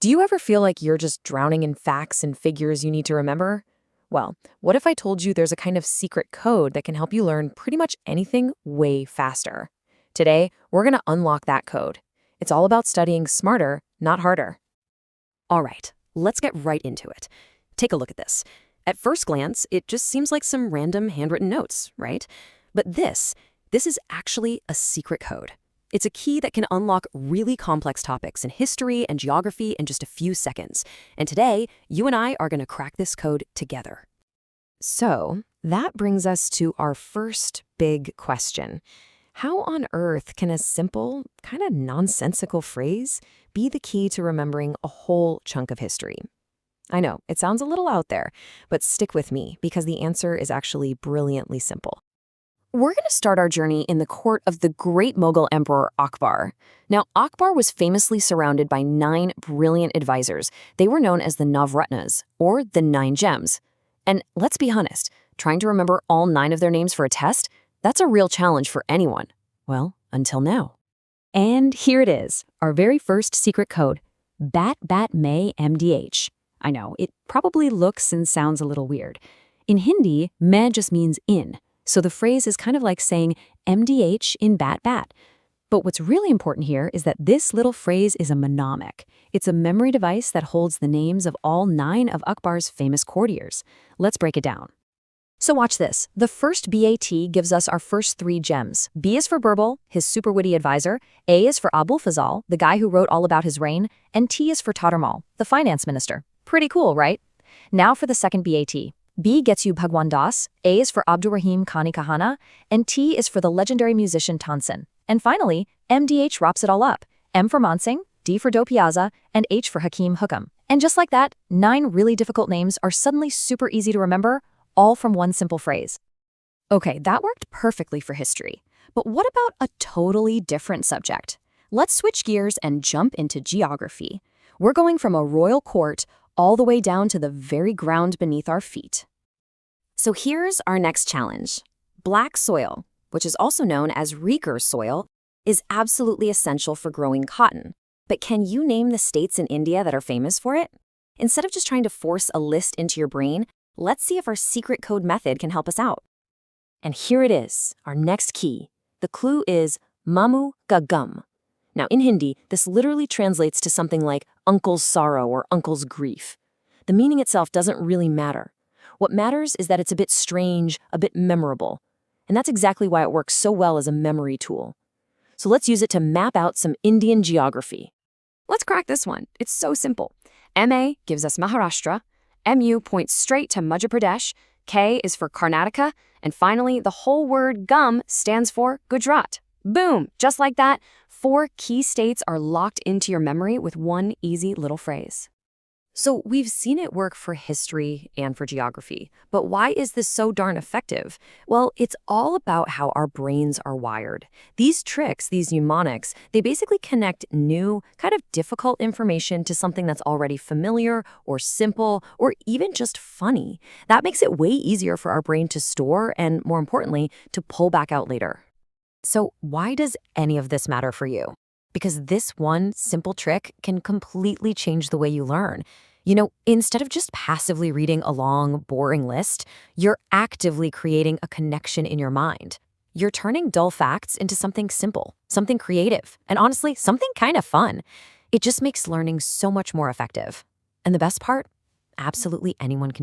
Do you ever feel like you're just drowning in facts and figures you need to remember? Well, what if I told you there's a kind of secret code that can help you learn pretty much anything way faster? Today, we're going to unlock that code. It's all about studying smarter, not harder. All right, let's get right into it. Take a look at this. At first glance, it just seems like some random handwritten notes, right? But this is actually a secret code. It's a key that can unlock really complex topics in history and geography in just a few seconds. And today, you and I are going to crack this code together. So, that brings us to our first big question. How on earth can a simple, kind of nonsensical phrase be the key to remembering a whole chunk of history? I know, it sounds a little out there, but stick with me because the answer is actually brilliantly simple. We're going to start our journey in the court of the great Mughal emperor Akbar. Now, Akbar was famously surrounded by 9 brilliant advisors. They were known as the Navratnas, or the 9 gems. And let's be honest, trying to remember all 9 of their names for a test, that's a real challenge for anyone. Well, until now. And here it is, our very first secret code, Bat Bat May MDH. I know, it probably looks and sounds a little weird. In Hindi, May just means in. So the phrase is kind of like saying MDH in bat bat. But what's really important here is that this little phrase is a mnemonic. It's a memory device that holds the names of all 9 of Akbar's famous courtiers. Let's break it down. So watch this. The first BAT gives us our first 3 gems. B is for Birbal, his super witty advisor. A is for Abul Fazal, the guy who wrote all about his reign. And T is for Toddermal, the finance minister. Pretty cool, right? Now for the second BAT. B gets you Bhagwan Das, A is for Abdurrahim Khani Kahana, and T is for the legendary musician Tansen. And finally, MDH wraps it all up. M for Mansingh, D for Do Piazza, and H for Hakim Hukam. And just like that, 9 really difficult names are suddenly super easy to remember, all from one simple phrase. Okay, that worked perfectly for history. But what about a totally different subject? Let's switch gears and jump into geography. We're going from a royal court all the way down to the very ground beneath our feet. So here's our next challenge. Black soil, which is also known as Reeker soil, is absolutely essential for growing cotton. But can you name the states in India that are famous for it? Instead of just trying to force a list into your brain, let's see if our secret code method can help us out. And here it is, our next key. The clue is Mamu Ka Gum. Now, in Hindi, this literally translates to something like uncle's sorrow or uncle's grief. The meaning itself doesn't really matter. What matters is that it's a bit strange, a bit memorable. And that's exactly why it works so well as a memory tool. So let's use it to map out some Indian geography. Let's crack this one. It's so simple. MA gives us Maharashtra, MU points straight to Madhya Pradesh, K is for Karnataka, and finally, the whole word gum stands for Gujarat. Boom! Just like that, 4 key states are locked into your memory with one easy little phrase. So we've seen it work for history and for geography, but why is this so darn effective? Well, it's all about how our brains are wired. These tricks, these mnemonics, they basically connect new, kind of difficult information to something that's already familiar or simple or even just funny. That makes it way easier for our brain to store and, more importantly, to pull back out later. So why does any of this matter for you? Because this one simple trick can completely change the way you learn. You know, instead of just passively reading a long, boring list, you're actively creating a connection in your mind. You're turning dull facts into something simple, something creative, and honestly, something kind of fun. It just makes learning so much more effective. And the best part? Absolutely anyone can do